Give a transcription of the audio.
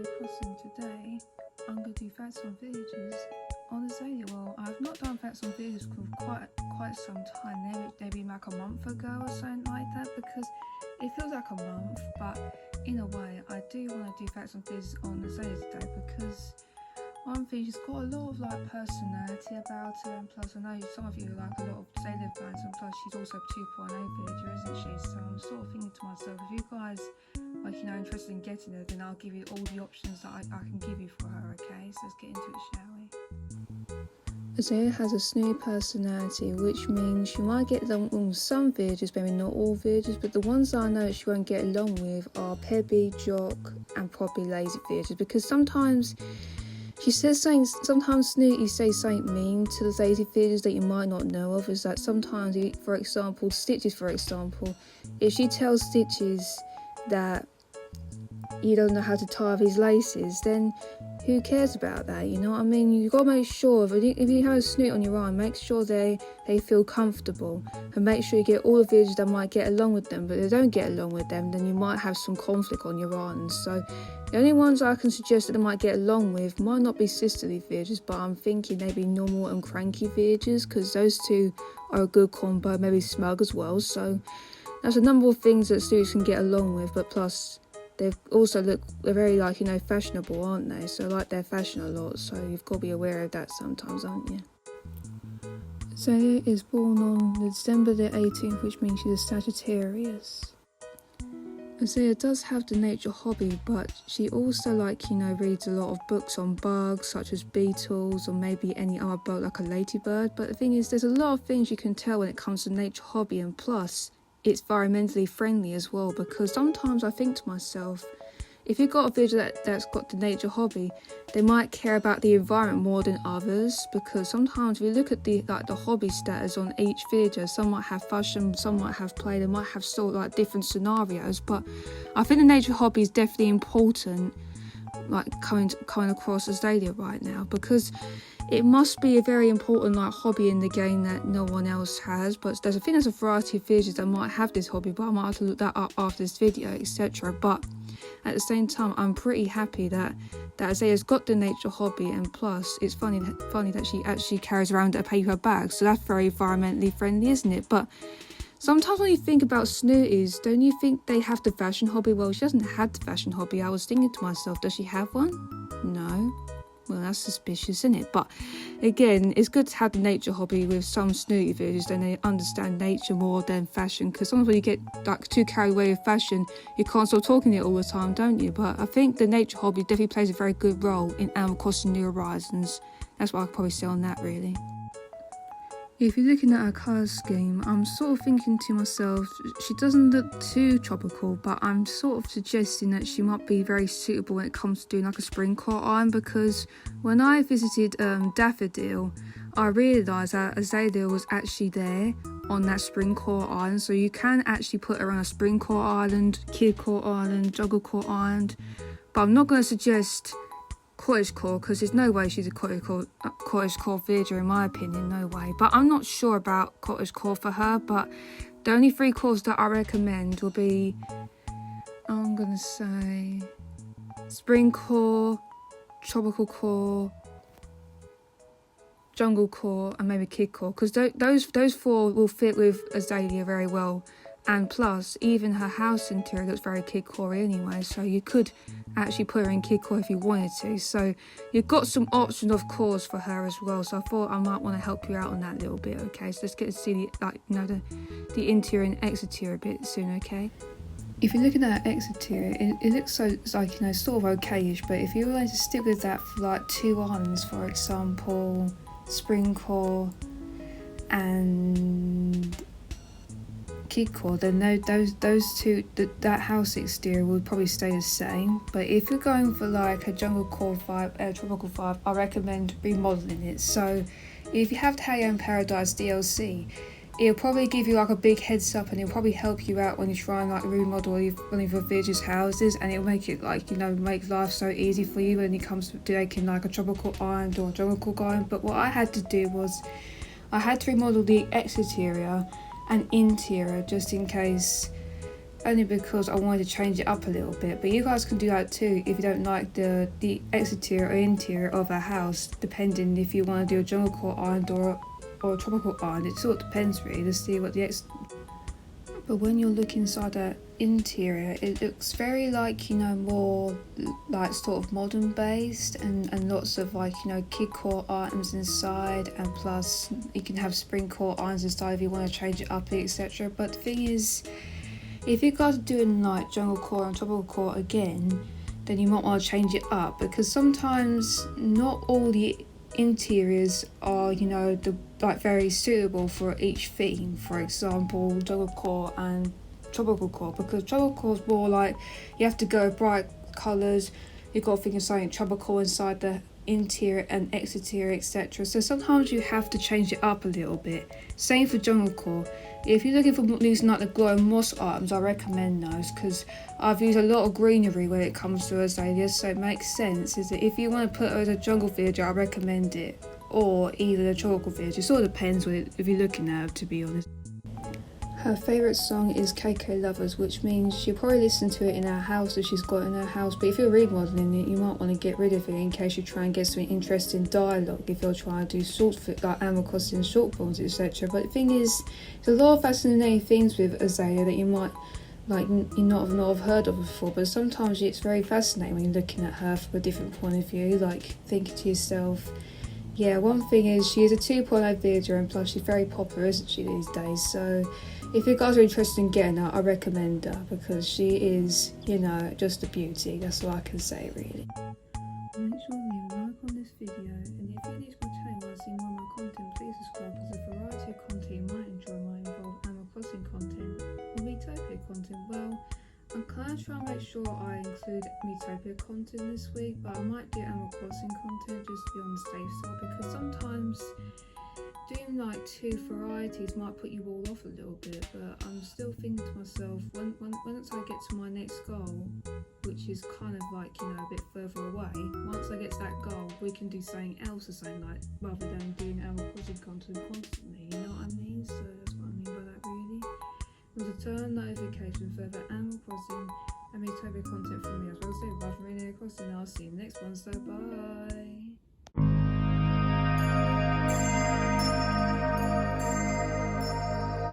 Colton. Today I'm going to do facts on villages on Azalea. Well, I've not done facts on villages for quite some time, maybe like a month ago or something like that, because it feels like a month, but in a way I do want to do facts on villages on Azalea today, because one thing, she's got a lot of personality about her, and plus I know some of you like a lot of Azalea fans, and plus she's also a 2.0 villager, isn't she? So I'm sort of thinking to myself, if you guys interested in getting her, then I'll give you all the options that I can give you for her, okay? So let's get into it, shall we? Azalea has a snooty personality, which means she might get along with some villagers, maybe not all villagers, but the ones that I know she won't get along with are Pebby, Jock, and probably lazy villagers, because sometimes she says something, sometimes Snooty says something mean to the lazy villagers that you might not know of. Is that sometimes, for example, Stitches, if she tells Stitches that you don't know how to tie up his laces, then who cares about that, you know what I mean? You've got to make sure, if you have a Snoot on your arm, make sure they feel comfortable, and make sure you get all the villagers that might get along with them, but if they don't get along with them, then you might have some conflict on your island. So the only ones I can suggest that they might get along with might not be sisterly villagers, but I'm thinking maybe normal and cranky villagers, because those two are a good combo, maybe smug as well. So that's a number of things that Snoots can get along with, but plus they're very fashionable, aren't they? So their fashion a lot, so you've got to be aware of that sometimes, aren't you? Azalea is born on December the 18th, which means she's a Sagittarius. Azalea does have the nature hobby, but she also reads a lot of books on bugs such as beetles or maybe any other bug like a ladybird. But the thing is, there's a lot of things you can tell when it comes to nature hobby, and plus it's environmentally friendly as well, because sometimes I think to myself, if you've got a villager that's got the nature hobby, they might care about the environment more than others, because sometimes if you look at the hobby status on each villager, some might have fashion, some might have play, they might have different scenarios, but I think the nature hobby is definitely important coming across Azalea right now, because it must be a very important hobby in the game that no one else has. But there's a variety of villagers that might have this hobby, but I might have to look that up after this video, etc. But at the same time, I'm pretty happy that Azalea's got the nature hobby, and plus it's funny that she actually carries around a paper bag, so that's very environmentally friendly, isn't it? But sometimes when you think about Snooties, don't you think they have the fashion hobby? Well, she doesn't have the fashion hobby. I was thinking to myself, does she have one? No. Well, that's suspicious, isn't it? But again, it's good to have the nature hobby with some Snooty villagers, then they understand nature more than fashion, because sometimes when you get too carried away with fashion, you can't stop talking it all the time, don't you? But I think the nature hobby definitely plays a very good role in Animal Crossing New Horizons. That's what I could probably say on that, really. If you're looking at her colour scheme, I'm sort of thinking to myself, she doesn't look too tropical, but I'm sort of suggesting that she might be very suitable when it comes to doing a Springcore island, because when I visited Daffodil, I realised that Azalea was actually there on that Springcore island, so you can actually put her on a Springcore island, Kidcore island, Jugglecore island, but I'm not going to suggest Cottagecore, because there's no way she's a Cottagecore villager in my opinion, no way. But I'm not sure about Cottagecore for her, but the only 3 cores that I recommend will be, I'm going to say, Springcore, Tropical Core, Jungle Core, and maybe Kidcore, because those 4 will fit with Azalea very well. And plus, even her house interior looks very Kidcore anyway, so you could actually put her in Kidcore if you wanted to. So you've got some options of cores for her as well. So I thought I might want to help you out on that a little bit, okay? So let's get to see the interior and exterior a bit soon, okay? If you're looking at her exterior, it looks sort of okay-ish, but if you wanted to stick with that for 2 islands, for example, Springcore and Kidcore, then those two, that house exterior would probably stay the same. But if you're going for a Jungle Core vibe, Tropical vibe, I recommend remodeling it. So if you have the Hey in Paradise DLC, it'll probably give you a big heads up, and it'll probably help you out when you try and remodel one of your villagers' houses, and it'll make it make life so easy for you when it comes to making a Tropical Island or a Jungle Core Island. But what I had to do was I had to remodel the exterior and interior, just in case only because I wanted to change it up a little bit, but you guys can do that too if you don't like the exterior or interior of a house, depending if you want to do a jungle core island or a tropical island. It sort of depends really to see what but when you're looking inside the interior, it looks very like, you know, more like sort of modern based, and lots of like, you know, Kidcore items inside, and plus you can have Springcore items inside if you want to change it up, etc. But the thing is, if you guys are doing like jungle core and tropical core again, then you might want to change it up, because sometimes not all the interiors are, you know, like very suitable for each theme. For example, jungle core and tropical core, because tropical core is more like you have to go bright colours, you've got to think of something tropical inside the interior and exterior, etc. So sometimes you have to change it up a little bit. Same for jungle core. If you're looking for using like the glow and moss items, I recommend those, because I've used a lot of greenery when it comes to Azalea, so it makes sense. Is that if you want to put as a jungle villager, I recommend it, or either the tropical villager. It sort of depends what if you're looking at her, to be honest. Her favourite song is KK Lovers, which means she'll probably listen to it in her house if she's got it in her house, but if you're remodeling it, you might want to get rid of it in case you try and get some interesting dialogue if you're trying to do short like Animal Crossing short forms, etc. But the thing is, there's a lot of fascinating things with Azalea that you might you not have heard of before, but sometimes it's very fascinating when you're looking at her from a different point of view, like thinking to yourself, yeah, one thing is she is a 2.0 villager, and plus she's very popular, isn't she, these days? So if you guys are interested in getting her, I recommend her, because she is, you know, just a beauty. That's all I can say, really. Make sure to leave a like on this video, and if you're new to my channel and want to see more of my content, please subscribe, because the variety of content you might enjoy might involve Animal Crossing content or Miitopia content. Well, I'm kind of trying to make sure I include Miitopia content this week, but I might do Animal Crossing content just to be on the safe side, because sometimes doing like two varieties might put you all off a little bit. But I'm still thinking to myself, once I get to my next goal, which is kind of like, you know, a bit further away, once I get to that goal, we can do something else or something, like, rather than doing Animal Crossing content constantly, you know what I mean? So that's what I mean by that, really. We'll turn on notifications for further Animal Crossing and Miitopia content from me, as well as rather than Animal Crossing. I'll see you in the next one, so bye.